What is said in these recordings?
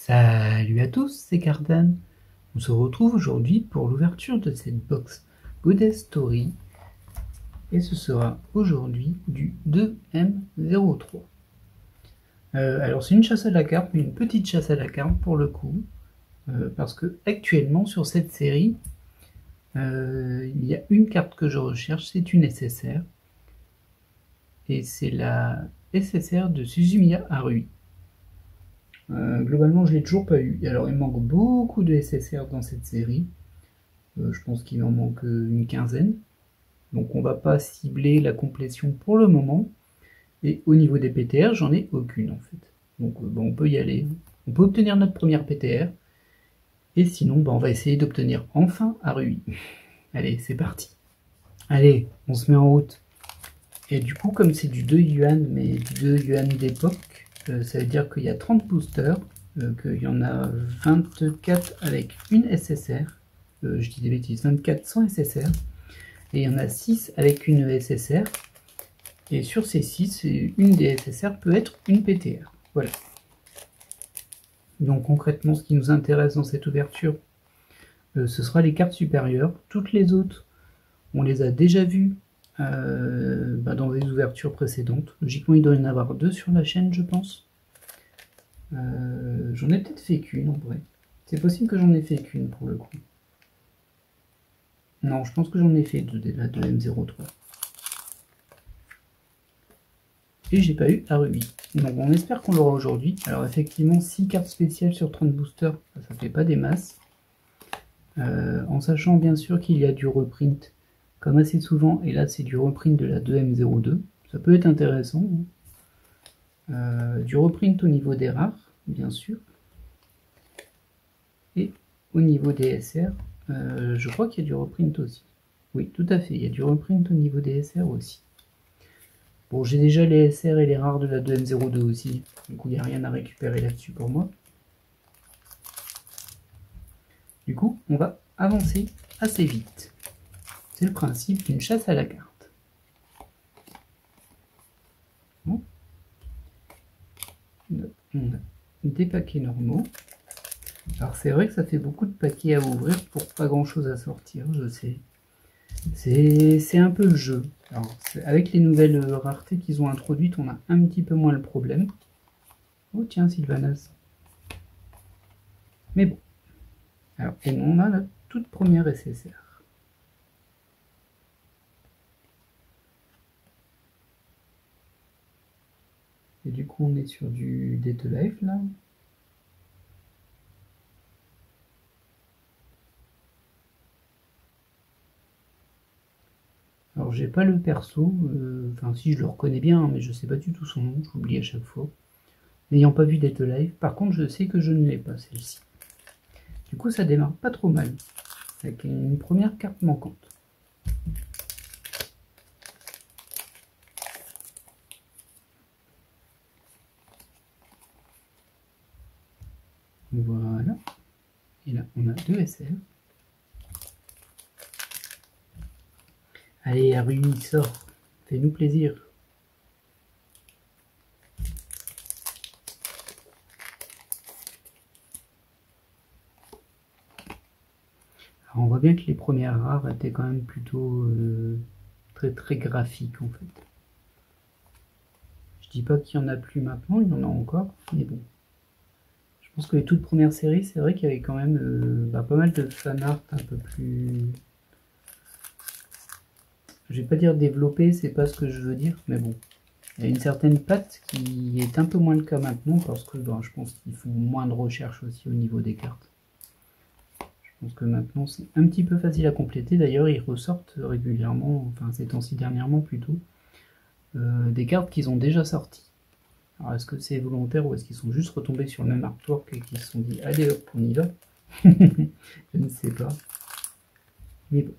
Salut à tous, c'est Cardan. On se retrouve aujourd'hui pour l'ouverture de cette box Goddess Story et ce sera aujourd'hui du 2M03. Alors c'est une chasse à la carte, mais une petite chasse à la carte pour le coup, parce que actuellement sur cette série, il y a une carte que je recherche, c'est une SSR, et c'est la SSR de Suzumiya Haruhi. Globalement, je l'ai toujours pas eu. Alors, il manque beaucoup de SSR dans cette série. Je pense qu'il en manque une quinzaine. Donc, on va pas cibler la complétion pour le moment. Et au niveau des PTR, j'en ai aucune en fait. Donc, bon, on peut y aller. On peut obtenir notre première PTR. Et sinon, on va essayer d'obtenir enfin Haruhi. Allez, c'est parti. Allez, on se met en route. Et du coup, comme c'est du 2 yuan, mais du 2 yuan d'époque, ça veut dire qu'il y a 30 boosters, qu'il y en a 24 avec une SSR, je dis des bêtises, 24 sans SSR, et il y en a 6 avec une SSR, et sur ces 6, une des SSR peut être une PTR. Voilà. Donc concrètement, ce qui nous intéresse dans cette ouverture, ce sera les cartes supérieures. Toutes les autres, on les a déjà vues dans des ouvertures précédentes. Logiquement, il doit y en avoir 2 sur la chaîne, je pense. J'en ai peut-être fait qu'une en vrai. C'est possible que j'en ai fait qu'une pour le coup. Non, je pense que j'en ai fait 2 de la 2M03. Et j'ai pas eu Haruhi. Donc on espère qu'on l'aura aujourd'hui. Alors effectivement, 6 cartes spéciales sur 30 boosters, ça fait pas des masses. En sachant bien sûr qu'il y a du reprint comme assez souvent, et là c'est du reprint de la 2M02, ça peut être intéressant. Du reprint au niveau des rares, bien sûr. Et au niveau des SR, je crois qu'il y a du reprint aussi. Oui, tout à fait, il y a du reprint au niveau des SR aussi. Bon, j'ai déjà les SR et les rares de la 2M02 aussi, du coup il n'y a rien à récupérer là-dessus pour moi. Du coup, on va avancer assez vite. C'est le principe d'une chasse à la carte. Bon. On a des paquets normaux. Alors c'est vrai que ça fait beaucoup de paquets à ouvrir pour pas grand chose à sortir, je sais. C'est un peu le jeu. Alors, avec les nouvelles raretés qu'ils ont introduites, on a un petit peu moins le problème. Oh tiens, Sylvanas. Mais bon. Alors, et on a la toute première SSR. Et du coup, on est sur du Dead Life là. Alors, j'ai pas le perso. Enfin, si, je le reconnais bien, mais je sais pas du tout son nom. J'oublie à chaque fois. N'ayant pas vu Dead Life, par contre, je sais que je ne l'ai pas celle-ci. Du coup, ça démarre pas trop mal. Avec une première carte manquante. Voilà. Et là, on a 2 SR. Allez, Haruhi, sort. Fais-nous plaisir. Alors, on voit bien que les premières rares étaient quand même plutôt très graphiques en fait. Je dis pas qu'il y en a plus maintenant, il y en a encore, mais bon. Je pense que les toutes premières séries, c'est vrai qu'il y avait quand même pas mal de fan art un peu plus... Je vais pas dire développé, c'est pas ce que je veux dire, mais bon. Il y a une certaine patte qui est un peu moins le cas maintenant parce que je pense qu'ils font moins de recherche aussi au niveau des cartes. Je pense que maintenant c'est un petit peu facile à compléter. D'ailleurs, ils ressortent régulièrement, enfin ces temps-ci dernièrement plutôt, des cartes qu'ils ont déjà sorties. Alors est-ce que c'est volontaire ou est-ce qu'ils sont juste retombés sur le même artwork et qu'ils se sont dit allez hop, on y va? Je ne sais pas. Mais bon.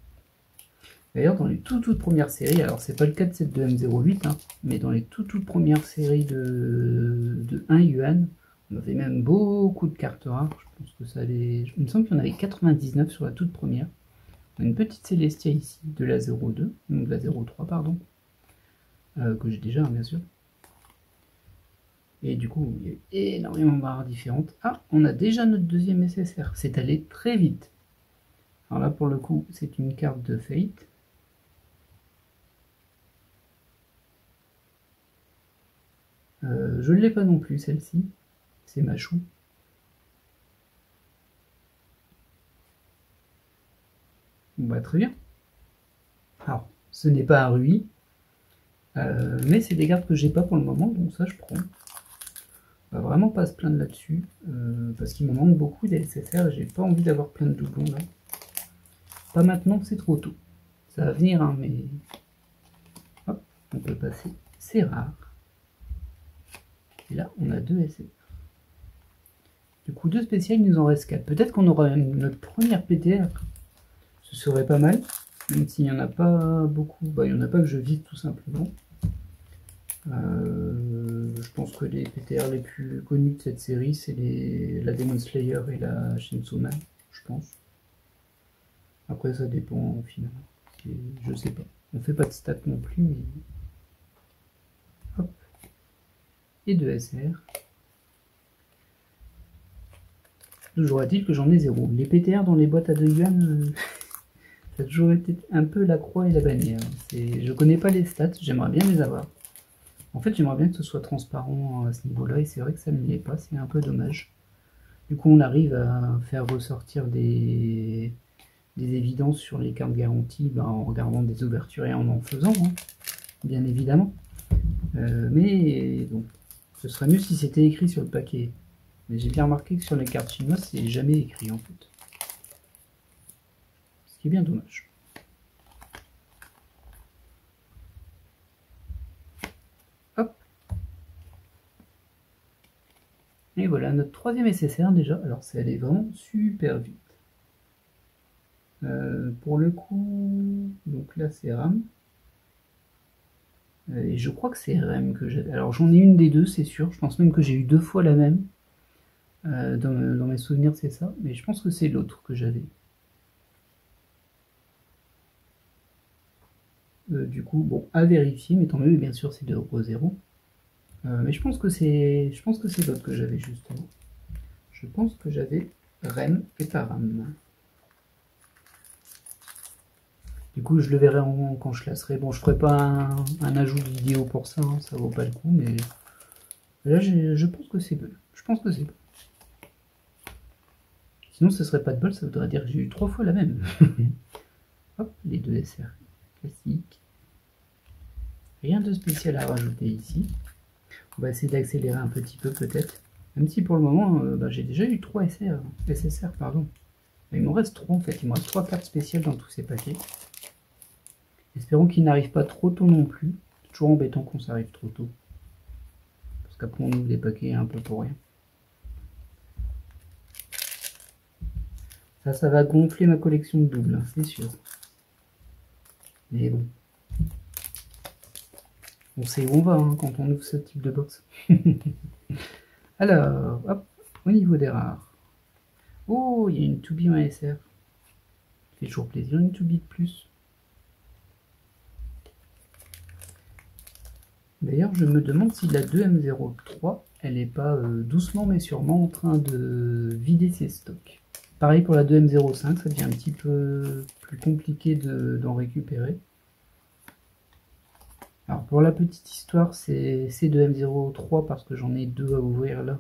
D'ailleurs, dans les toutes premières séries, alors c'est pas le cas de cette 2M08, hein, mais dans les toutes premières séries de 1 yuan, on avait même beaucoup de cartes rares. Je pense que ça allait... Il me semble qu'il y en avait 99 sur la toute première. On a une petite Célestia ici, de la 02, donc de la 03, pardon, que j'ai déjà, hein, bien sûr. Et du coup, il y a eu énormément de barres différentes. Ah, on a déjà notre deuxième SSR. C'est allé très vite. Alors là, pour le coup, c'est une carte de Fate. Je ne l'ai pas non plus, celle-ci. C'est Machou. Bah, très bien. Alors, ce n'est pas un Rui. Mais c'est des cartes que j'ai pas pour le moment, donc ça, je prends. On va vraiment pas se plaindre là-dessus. Parce qu'il me manque beaucoup des SSR. J'ai pas envie d'avoir plein de doublons là. Pas maintenant, c'est trop tôt. Ça va venir, hein, mais... Hop, on peut passer. C'est rare. Et là, on a 2 SSR. Du coup, 2 spéciales, il nous en reste 4. Peut-être qu'on aura notre première PTR. Ce serait pas mal. Même s'il n'y en a pas beaucoup. Bah, il n'y en a pas que je vise tout simplement. Je pense que les PTR les plus connus de cette série, c'est la Demon Slayer et la Chainsaw Man, je pense. Après, ça dépend au final. Je sais pas. On fait pas de stats non plus, mais... Hop. Et 2 SR. Toujours est-il que j'en ai 0. Les PTR dans les boîtes à 2 yuan, ça a toujours été un peu la croix et la bannière. Je connais pas les stats, j'aimerais bien les avoir. En fait, j'aimerais bien que ce soit transparent à ce niveau-là, et c'est vrai que ça ne l'est pas, c'est un peu dommage. Du coup, on arrive à faire ressortir des évidences sur les cartes garanties en regardant des ouvertures et en faisant, hein, bien évidemment. Mais bon, ce serait mieux si c'était écrit sur le paquet. Mais j'ai bien remarqué que sur les cartes chinoises, c'est jamais écrit en fait. Ce qui est bien dommage. Hop. Et voilà, notre troisième SSR déjà. Alors, ça allait vraiment super vite. Pour le coup, donc là c'est RAM. Et je crois que c'est RM que j'ai. Alors j'en ai une des deux, c'est sûr. Je pense même que j'ai eu 2 fois la même. Dans mes souvenirs, c'est ça. Mais je pense que c'est l'autre que j'avais. Du coup, bon, à vérifier, mais tant mieux, bien sûr, c'est 2,0. Mais je pense que c'est l'autre que j'avais justement. Je pense que j'avais REM et pas RAM. Du coup, je le verrai quand je lasserai. Bon, je ferai pas un ajout de vidéo pour ça, hein, ça vaut pas le coup, mais là, je pense que c'est bon. Je pense que c'est bon. Sinon, ce serait pas de bol, ça voudrait dire que j'ai eu 3 fois la même. Hop, les 2 SR classiques. Rien de spécial à rajouter ici. On va essayer d'accélérer un petit peu peut-être. Même si pour le moment, j'ai déjà eu 3 SSR. Pardon. Il m'en reste 3 en fait. Il me reste 3 cartes spéciales dans tous ces paquets. Espérons qu'il n'arrive pas trop tôt non plus. C'est toujours embêtant qu'on s'arrive trop tôt. Parce qu'après on ouvre des paquets un peu pour rien. Ça va gonfler ma collection de doubles, c'est sûr. Mais bon. On sait où on va hein, quand on ouvre ce type de box. Alors, hop, au niveau des rares. Oh, il y a une 2B en SR. Ça fait toujours plaisir, une 2B de plus. D'ailleurs, je me demande si la 2M03, elle n'est pas doucement mais sûrement en train de vider ses stocks. Pareil pour la 2M05, ça devient un petit peu plus compliqué d'en récupérer. Alors pour la petite histoire, c'est C2M03 parce que j'en ai 2 à ouvrir là.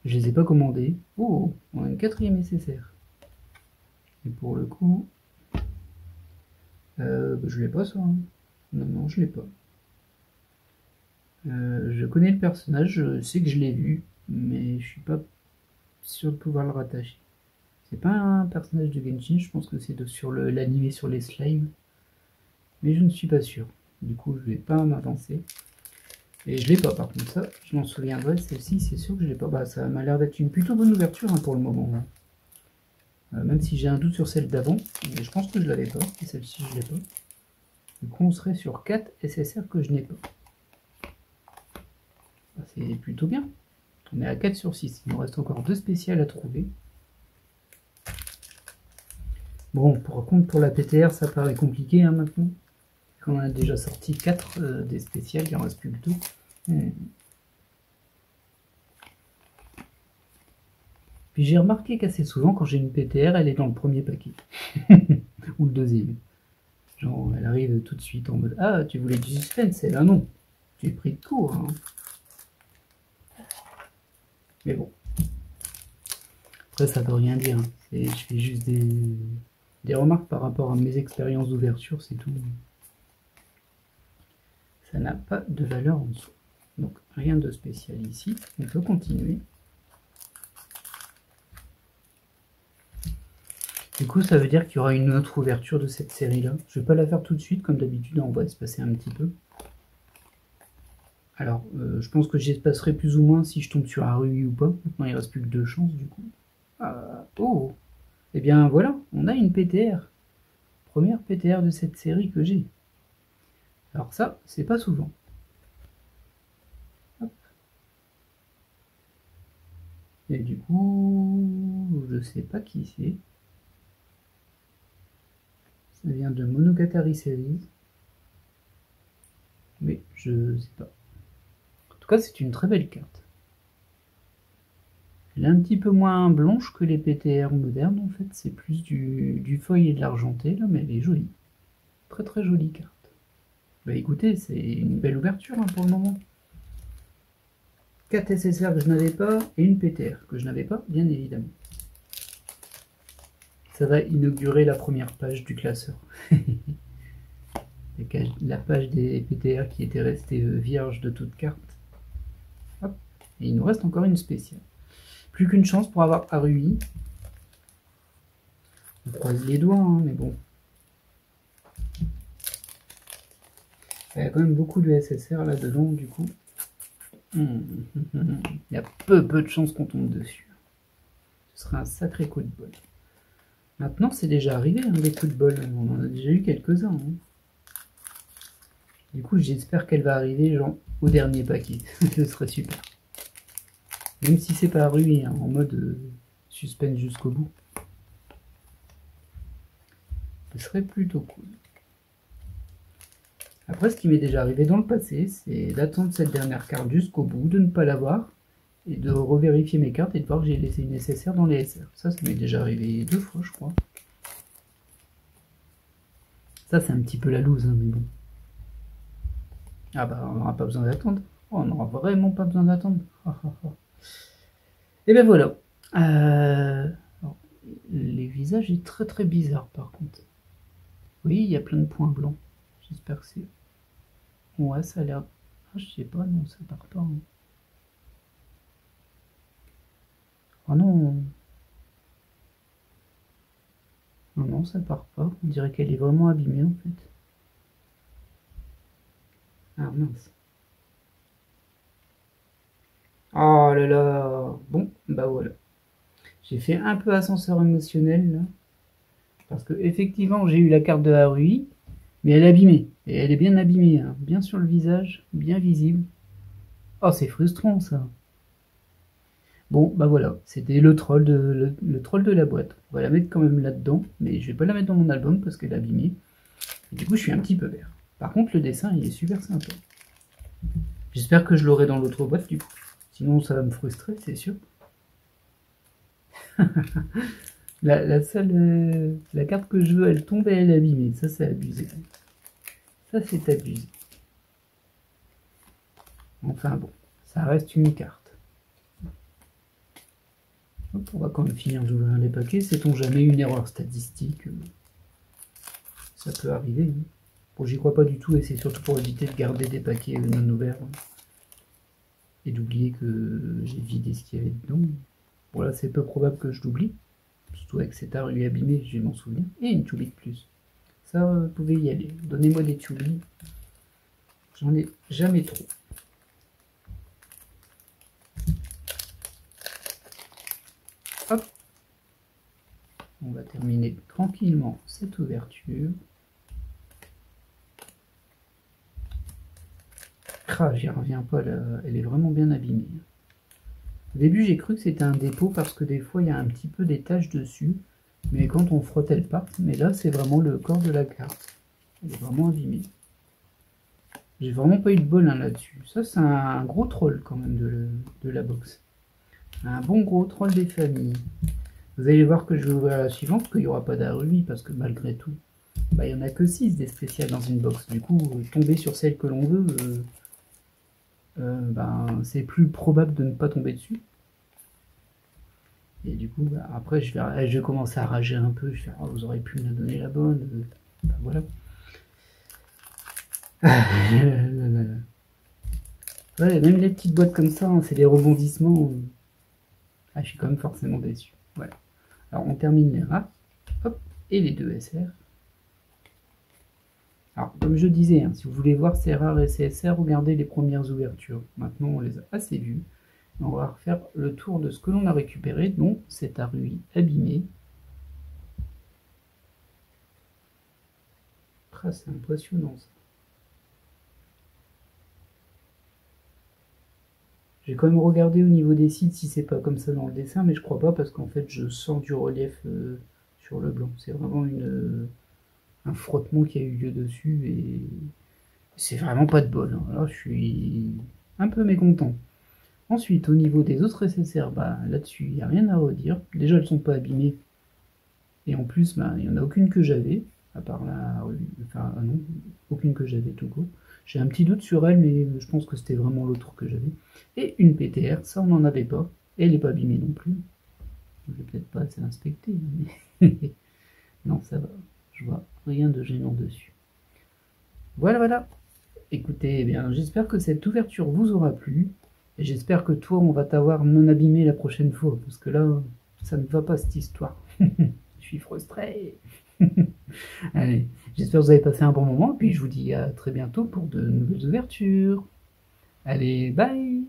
Je les ai pas commandés. Oh, on a une 4e SSR. Et pour le coup, je l'ai pas ça. Hein. Non, je l'ai pas. Je connais le personnage, je sais que je l'ai vu, mais je suis pas sûr de pouvoir le rattacher. C'est pas un personnage de Genshin, je pense que c'est sur l'animé sur les slimes. Mais je ne suis pas sûr. Du coup, je vais pas m'avancer. Et je l'ai pas par contre, ça, je m'en souviendrai. Celle-ci, c'est sûr que je l'ai pas. Bah, ça m'a l'air d'être une plutôt bonne ouverture hein, pour le moment. Hein. Même si j'ai un doute sur celle d'avant, mais je pense que je l'avais pas. Et celle-ci, je l'ai pas. Du coup, on serait sur 4 SSR que je n'ai pas. Bah, c'est plutôt bien. On est à 4 sur 6. Il nous reste encore 2 spéciales à trouver. Bon, par contre, pour la PTR, ça paraît compliqué hein, maintenant. On a déjà sorti 4 des spéciales, il en reste plus que 2. Puis j'ai remarqué qu'assez souvent, quand j'ai une PTR, elle est dans le premier paquet. Ou le deuxième. Genre, elle arrive tout de suite en mode « Ah, tu voulais du suspense ?» Et là, non. Tu es pris de court. Hein. Mais bon. Après, ça veut rien dire. Hein. Je fais juste des remarques par rapport à mes expériences d'ouverture, c'est tout. Ça n'a pas de valeur en dessous. Donc, rien de spécial ici. On peut continuer. Du coup, ça veut dire qu'il y aura une autre ouverture de cette série-là. Je ne vais pas la faire tout de suite, comme d'habitude, on va espacer un petit peu. Alors, je pense que j'espacerai plus ou moins si je tombe sur un rubis ou pas. Maintenant, il ne reste plus que 2 chances, du coup. Oh! Eh bien, voilà, on a une PTR. Première PTR de cette série que j'ai. Alors ça, c'est pas souvent. Hop. Et du coup, je sais pas qui c'est. Ça vient de Monogatari Series. Mais je sais pas. En tout cas, c'est une très belle carte. Elle est un petit peu moins blanche que les PTR modernes, en fait. C'est plus du feuille et de l'argenté, là, mais elle est jolie. Très très jolie carte. Bah écoutez, c'est une belle ouverture hein, pour le moment. 4 SSR que je n'avais pas et une PTR que je n'avais pas, bien évidemment. Ça va inaugurer la première page du classeur. La page des PTR qui était restée vierge de toute carte. Hop. Et il nous reste encore une spéciale. Plus qu'une chance pour avoir Arui. On croise les doigts, hein, mais bon. Il y a quand même beaucoup de SSR là-dedans, du coup. Il y a peu de chances qu'on tombe dessus. Ce serait un sacré coup de bol. Maintenant, c'est déjà arrivé, hein, des coups de bol. On en a déjà eu quelques-uns. Hein. Du coup, j'espère qu'elle va arriver genre, au dernier paquet. Ce serait super. Même si c'est pas Arui, hein, en mode suspense jusqu'au bout. Ce serait plutôt cool. Après, ce qui m'est déjà arrivé dans le passé, c'est d'attendre cette dernière carte jusqu'au bout, de ne pas l'avoir, et de revérifier mes cartes et de voir que j'ai laissé une SSR dans les SR. Ça m'est déjà arrivé 2 fois, je crois. Ça, c'est un petit peu la loose, hein, mais bon. Ah bah, on n'aura pas besoin d'attendre. Oh, on n'aura vraiment pas besoin d'attendre. Et ben voilà. Alors, les visages sont très très bizarres, par contre. Oui, il y a plein de points blancs. J'espère que c'est... Ouais, ça a l'air... Ah, je sais pas, non, ça part pas. Hein. Oh non. Non, non, ça part pas. On dirait qu'elle est vraiment abîmée, en fait. Ah, mince. Oh là là. Bon, bah voilà. J'ai fait un peu ascenseur émotionnel, là. Parce que, effectivement, j'ai eu la carte de Harui, mais elle est abîmée. Et elle est bien abîmée, hein. Bien sur le visage, bien visible. Oh, c'est frustrant, ça. Bon, bah voilà, c'était le troll de la boîte. On va la mettre quand même là-dedans, mais je vais pas la mettre dans mon album parce qu'elle est abîmée. Et du coup, je suis un petit peu vert. Par contre, le dessin, il est super sympa. J'espère que je l'aurai dans l'autre boîte, du coup. Sinon, ça va me frustrer, c'est sûr. la carte que je veux, elle tombe et elle est abîmée. Ça, c'est abusé. Ça, c'est abusé. Enfin bon, ça reste une carte. Hop, on va quand même finir d'ouvrir les paquets. Sait-on jamais une erreur statistique ça peut arriver. Hein. Bon, j'y crois pas du tout et c'est surtout pour éviter de garder des paquets non ouverts. Hein. Et d'oublier que j'ai vidé ce qu'il y avait dedans. Bon là, c'est peu probable que je l'oublie. Surtout avec cet art lui abîmé, je vais m'en souvenir. Et une Tuli de plus. Ça, vous pouvez y aller. Donnez-moi des Tuli. J'en ai jamais trop. Hop. On va terminer tranquillement cette ouverture. Ah, j'y reviens pas, là. Elle est vraiment bien abîmée. Au début, j'ai cru que c'était un dépôt parce que des fois, il y a un petit peu des taches dessus. Mais quand on frotte, elle part. Mais là, c'est vraiment le corps de la carte. Elle est vraiment abîmée. J'ai vraiment pas eu de bol hein, là-dessus. Ça, c'est un gros troll quand même de la box. Un bon gros troll des familles. Vous allez voir que je vais ouvrir la suivante, qu'il n'y aura pas d'arrui, parce que malgré tout, bah, il n'y en a que 6 des spéciales dans une box. Du coup, tomber sur celle que l'on veut, ben, c'est plus probable de ne pas tomber dessus. Et du coup, bah, après, je vais commencer à rager un peu. Je vais faire, oh, vous auriez pu me donner la bonne. Ben, voilà. Ouais, même les petites boîtes comme ça, hein, c'est des rebondissements. Ah, je suis quand même forcément déçu. Voilà. Alors, on termine les rares. Hop, et les 2 SR. Alors, comme je disais, hein, si vous voulez voir ces rares et ces SR, regardez les premières ouvertures. Maintenant, on les a assez vues. On va refaire le tour de ce que l'on a récupéré, dont cet arrui abîmé. Ah, c'est impressionnant ça. J'ai quand même regardé au niveau des sites si c'est pas comme ça dans le dessin, mais je crois pas parce qu'en fait je sens du relief sur le blanc. C'est vraiment un frottement qui a eu lieu dessus et c'est vraiment pas de bol. Hein. Alors je suis un peu mécontent. Ensuite, au niveau des autres SSR, bah, là-dessus, il n'y a rien à redire. Déjà, elles sont pas abîmées. Et en plus, bah, il n'y en a aucune que j'avais, à part la... Enfin, non, aucune que j'avais tout court. J'ai un petit doute sur elle, mais je pense que c'était vraiment l'autre que j'avais. Et une PTR, ça on n'en avait pas. Et elle n'est pas abîmée non plus. Je vais peut-être pas assez inspecter, mais... non, ça va. Je vois rien de gênant dessus. Voilà, voilà. Écoutez, eh bien, j'espère que cette ouverture vous aura plu. Et j'espère que toi, on va t'avoir non abîmé la prochaine fois. Parce que là, ça ne va pas cette histoire. Je suis frustré. Allez, j'espère que vous avez passé un bon moment. Puis je vous dis à très bientôt pour de nouvelles ouvertures. Allez, bye!